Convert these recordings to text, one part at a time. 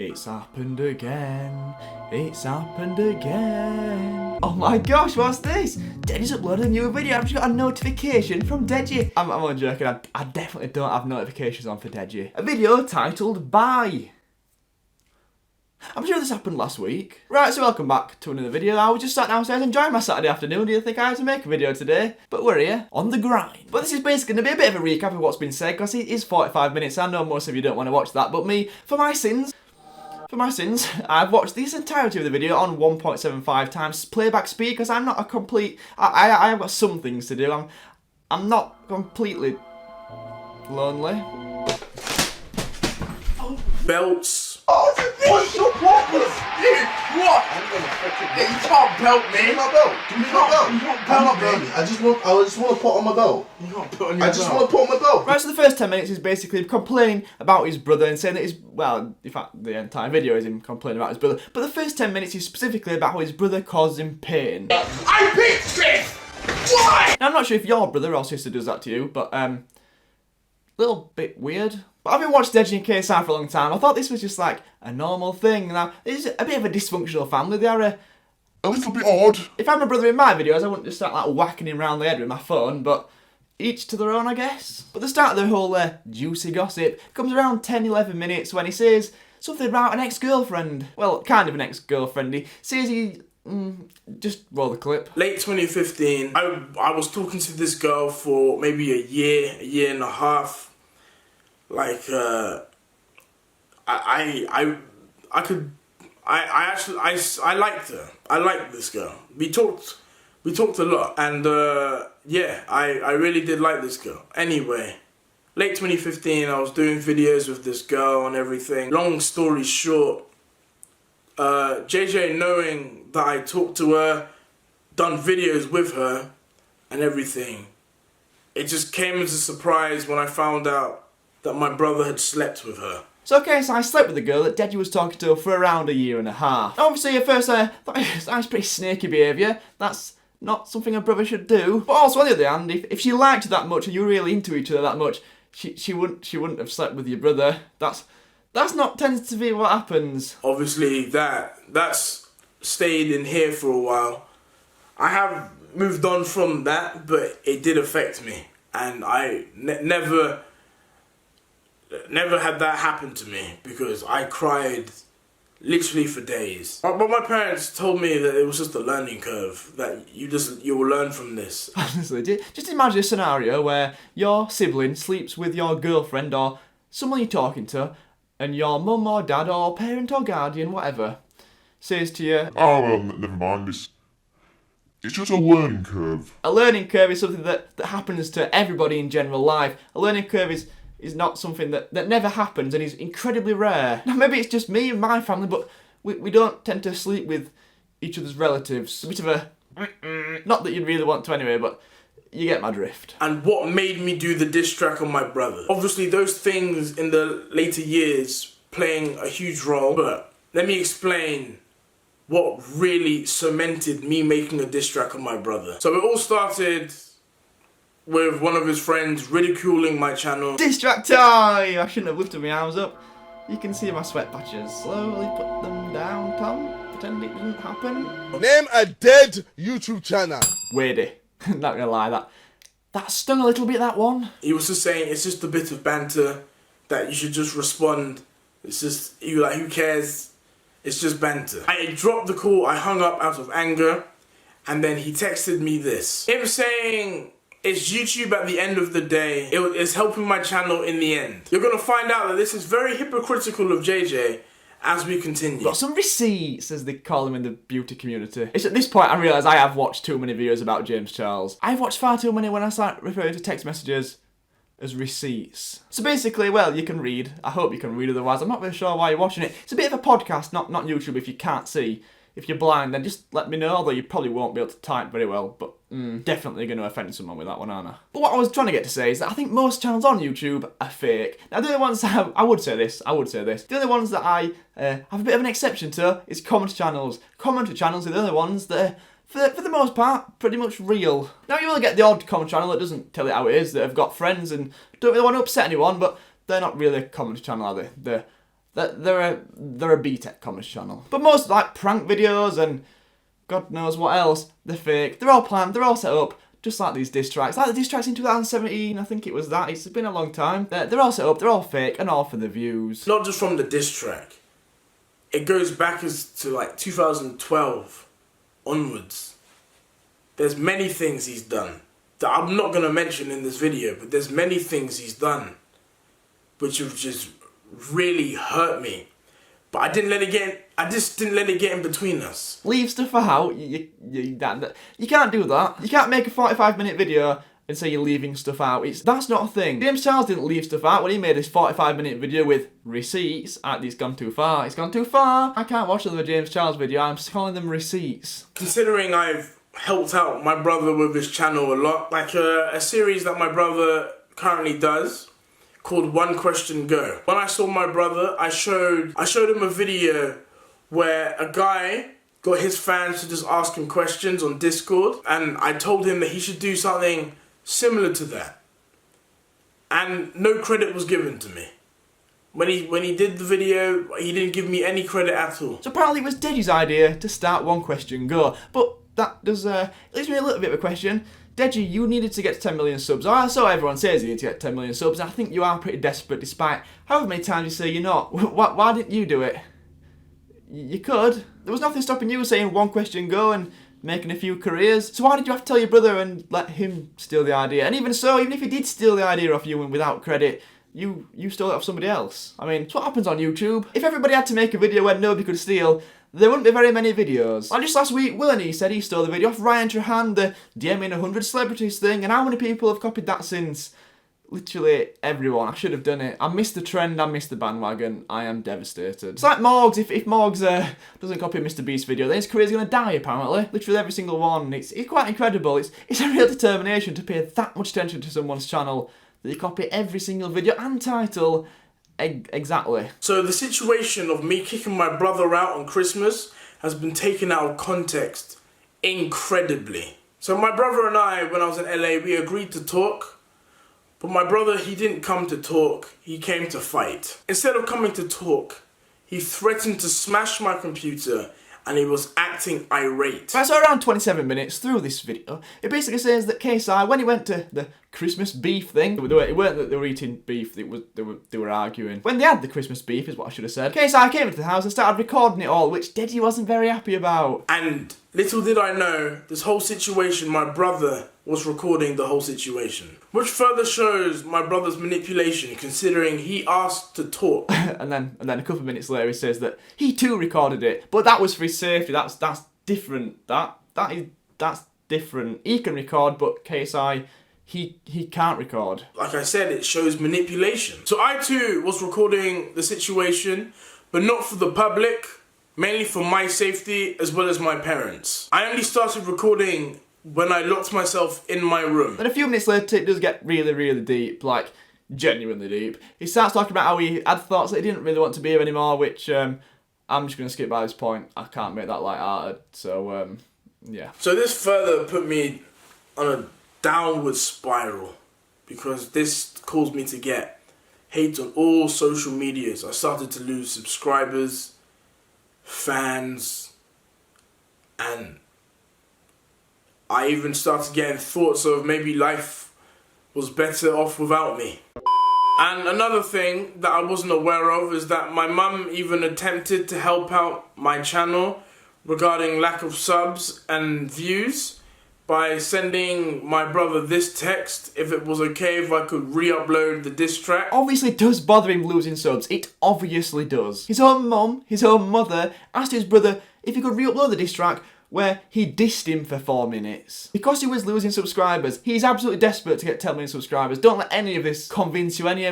It's happened again. It's happened again. Oh my gosh, what's this? Deji's uploaded a new video. I've just got a notification from Deji. I'm only joking. I definitely don't have notifications on for Deji. A video titled Bye. I'm sure this happened last week. Right, so welcome back to another video. I was just sat downstairs enjoying my Saturday afternoon. Didn't think I had to make a video today, but we're here on the grind. But this is basically going to be a bit of a recap of what's been said, because it is 45 minutes. I know most of you don't want to watch that, but me, for my sins, I've watched this entirety of the video on 1.75 times playback speed, because I'm not a complete... I have got some things to do. I'm not completely lonely. Belts. Oh, what's your problem? What? Yeah, you can't belt me. Give me my belt. Give me my belt. You can't belt me. I just want to put on my belt. You can't put on your belt. I just want to put on my belt. Right, so the first 10 minutes is basically complaining about his brother and saying that his... Well, in fact, the entire video is him complaining about his brother. But the first 10 minutes is specifically about how his brother caused him pain. I picked this! Why? Now, I'm not sure if your brother or sister does that to you, but, little bit weird. But having watched Deji and KSI for a long time, I thought this was just like a normal thing. Now, it's a bit of a dysfunctional family. They are a little bit odd. If I had my brother in my videos, I wouldn't just start like whacking him round the head with my phone, but each to their own, I guess. But the start of the whole juicy gossip comes around 10-11 minutes when he says something about an ex-girlfriend. Well, kind of an ex-girlfriend. He says he... just roll the clip. Late 2015, I was talking to this girl for maybe a year and a half. Like, I liked her. I liked this girl. We talked a lot, and yeah, I really did like this girl. Anyway, late 2015, I was doing videos with this girl and everything. Long story short, JJ, knowing that I talked to her, done videos with her and everything, it just came as a surprise when I found out that my brother had slept with her. So okay, so I slept with the girl that Deji was talking to for around a year and a half. Obviously at first I thought that was pretty snaky behaviour. That's not something a brother should do. But also on the other hand, if she liked you that much and you were really into each other that much, she wouldn't have slept with your brother. That's not tends to be what happens. Obviously that's stayed in here for a while. I have moved on from that, but it did affect me, and I never had that happen to me, because I cried literally for days. But my parents told me that it was just a learning curve, that you will learn from this. Honestly, just imagine a scenario where your sibling sleeps with your girlfriend or someone you're talking to, and your mum or dad or parent or guardian, whatever, says to you, oh, well, never mind, it's just a learning curve. A learning curve is something that happens to everybody in general life. A learning curve is not something that never happens and is incredibly rare. Now, maybe it's just me and my family, but we don't tend to sleep with each other's relatives. A bit of a... Not that you'd really want to anyway, but you get my drift. And what made me do the diss track on my brother? Obviously, those things in the later years playing a huge role, but let me explain what really cemented me making a diss track on my brother. So it all started with one of his friends ridiculing my channel. Diss track time! I shouldn't have lifted my arms up. You can see my sweat patches. Slowly put them down, Tom. Pretend it didn't happen. Name a dead YouTube channel. Wadey. Not gonna lie, that stung a little bit, that one. He was just saying it's just a bit of banter, that you should just respond. It's just, you like, who cares? It's just banter. I dropped the call, I hung up out of anger, and then he texted me this. Him saying, it's YouTube at the end of the day. It's helping my channel in the end. You're gonna find out that this is very hypocritical of JJ as we continue. Got some receipts, as they call them in the beauty community. It's at this point I realise I have watched too many videos about James Charles. I've watched far too many when I start referring to text messages as receipts. So basically, well, you can read. I hope you can read, otherwise I'm not really sure why you're watching it. It's a bit of a podcast, not YouTube if you can't see. If you're blind, then just let me know, although you probably won't be able to type very well, but definitely going to offend someone with that one, aren't I? But what I was trying to get to say is that I think most channels on YouTube are fake. Now, the only ones I would say this, the only ones that I have a bit of an exception to is commentary channels. Commentary channels are the only ones that are, for the most part, pretty much real. Now, you will get the odd commentary channel that doesn't tell it how it is, that have got friends and don't really want to upset anyone, but they're not really a commentary channel, are they? They're They're a BTEC commerce channel. But most like prank videos and God knows what else, they're fake. They're all planned, they're all set up, just like these diss tracks. Like the diss tracks in 2017, I think it was that. It's been a long time. They're all set up, they're all fake, and all for the views. Not just from the diss track. It goes back as to like 2012 onwards. There's many things he's done that I'm not going to mention in this video, but there's many things he's done which have just really hurt me. But I just didn't let it get in between us. Leave stuff out. You can't do that. You can't make a 45-minute video and say you're leaving stuff out. That's not a thing. James Charles didn't leave stuff out when he made his 45-minute video with receipts. It's gone too far. It's gone too far. I can't watch another James Charles video. I'm calling them receipts. Considering I've helped out my brother with his channel a lot, like a series that my brother currently does called One Question Go. When I saw my brother, I showed him a video where a guy got his fans to just ask him questions on Discord, and I told him that he should do something similar to that. And no credit was given to me. When he did the video, he didn't give me any credit at all. So apparently it was Deji's idea to start One Question Go, but that does leaves me a little bit of a question. Deji, you needed to get to 10 million subs. Or so everyone says you need to get 10 million subs. I think you are pretty desperate despite however many times you say you're not. Why didn't you do it? You could. There was nothing stopping you saying One Question Go and making a few careers. So why did you have to tell your brother and let him steal the idea? And even so, even if he did steal the idea off you and without credit, you stole it off somebody else. I mean, it's what happens on YouTube. If everybody had to make a video where nobody could steal, there wouldn't be very many videos. Like just last week, Willany said he stole the video off Ryan Trahan, the DMing 100 celebrities thing, and how many people have copied that since? Literally everyone. I should have done it. I missed the trend, I missed the bandwagon. I am devastated. It's like Morgs. If Morgs doesn't copy a Mr. Beast video, then his career's going to die, apparently. Literally every single one. It's quite incredible. It's a real determination to pay that much attention to someone's channel that you copy every single video and title. Exactly. So the situation of me kicking my brother out on Christmas has been taken out of context incredibly. So my brother and I, when I was in LA, we agreed to talk. But my brother, he didn't come to talk, he came to fight. Instead of coming to talk, he threatened to smash my computer and he was acting irate. Right, so around 27 minutes through this video, it basically says that KSI, when he went to the Christmas beef thing, it weren't that they were eating beef, they were arguing. When they had the Christmas beef, is what I should have said, KSI came into the house and started recording it all, which Deji wasn't very happy about. And little did I know, this whole situation, my brother was recording the whole situation. Which further shows my brother's manipulation, considering he asked to talk. and then a couple of minutes later he says that he too recorded it, but that was for his safety. That's different. That's different. He can record, but KSI, he can't record. Like I said, it shows manipulation. So I too was recording the situation, but not for the public, mainly for my safety as well as my parents. I only started recording when I locked myself in my room. Then a few minutes later it does get really, really deep, like genuinely deep. He starts talking about how he had thoughts that he didn't really want to be here anymore, which I'm just going to skip by this point. I can't make that light-hearted, so yeah. So this further put me on a downward spiral because this caused me to get hate on all social medias. I started to lose subscribers, fans, and I even started getting thoughts of maybe life was better off without me. And another thing that I wasn't aware of is that my mum even attempted to help out my channel regarding lack of subs and views by sending my brother this text if it was okay if I could re-upload the diss track. Obviously it does bother him losing subs. It obviously does. His own mum, his own mother, asked his brother if he could re-upload the diss track where he dissed him for 4 minutes. Because he was losing subscribers, he's absolutely desperate to get 10 million subscribers. Don't let any of this convince you any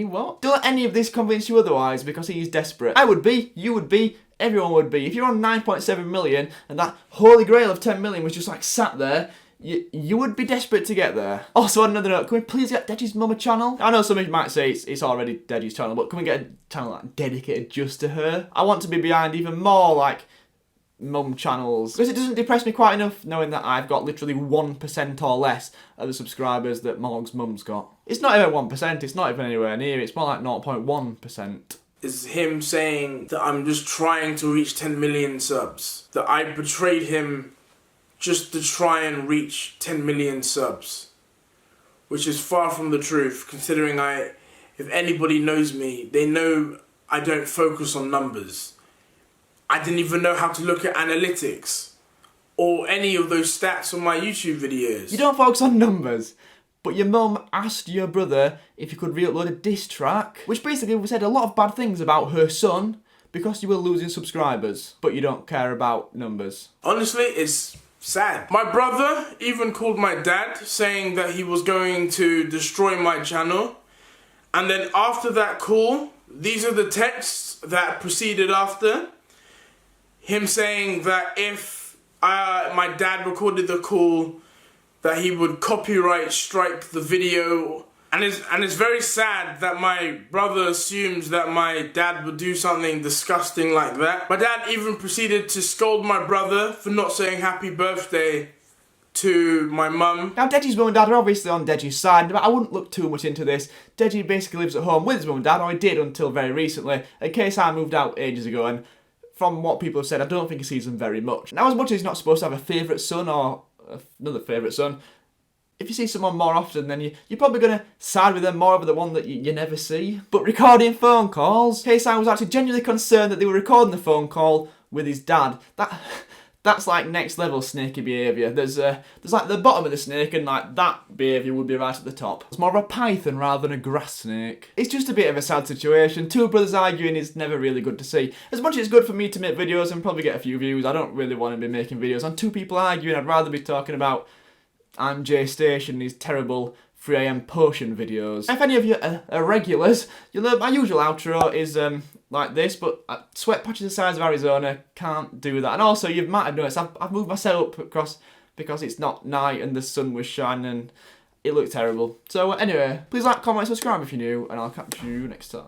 what? Don't let any of this convince you otherwise, because he's desperate. I would be, you would be, everyone would be. If you're on 9.7 million and that holy grail of 10 million was just like sat there, you would be desperate to get there. Also, on another note, can we please get Deji's mum a channel? I know some of you might say it's already Deji's channel, but can we get a channel like dedicated just to her? I want to be behind even more like mum channels, because it doesn't depress me quite enough knowing that I've got literally 1% or less of the subscribers that Morg's mum's got. It's not even 1%, it's not even anywhere near, it's more like 0.1%. is him saying that I'm just trying to reach 10 million subs. That I betrayed him just to try and reach 10 million subs. Which is far from the truth, considering if anybody knows me, they know I don't focus on numbers. I didn't even know how to look at analytics or any of those stats on my YouTube videos. You don't focus on numbers, but your mum asked your brother if you could re-upload a diss track, which basically said a lot of bad things about her son because you were losing subscribers, but you don't care about numbers. Honestly, it's sad. My brother even called my dad saying that he was going to destroy my channel. And then after that call, these are the texts that proceeded after. Him saying that if my dad recorded the call, that he would copyright strike the video. And it's very sad that my brother assumes that my dad would do something disgusting like that. My dad even proceeded to scold my brother for not saying happy birthday to my mum. Now, Deji's mum and dad are obviously on Deji's side, but I wouldn't look too much into this. Deji basically lives at home with his mum and dad, or he did until very recently. In case I moved out ages ago, and from what people have said, I don't think he sees them very much. Now, as much as he's not supposed to have a favourite son or another favourite son, if you see someone more often, then you're probably going to side with them more over the one that you never see. But recording phone calls, KSI was actually genuinely concerned that they were recording the phone call with his dad. That's like next level snaky behaviour. There's like the bottom of the snake, and like that behaviour would be right at the top. It's more of a python rather than a grass snake. It's just a bit of a sad situation. Two brothers arguing is never really good to see. As much as it's good for me to make videos and probably get a few views, I don't really want to be making videos on two people arguing. I'd rather be talking about I'm Jay Station, these terrible 3 AM potion videos. If any of you are regulars, you'll know my usual outro is like this, but sweat patches the size of Arizona, can't do that. And also, you might have noticed, I've moved my setup across because it's not night and the sun was shining and it looked terrible. So anyway, please like, comment, subscribe if you're new, and I'll catch you next time.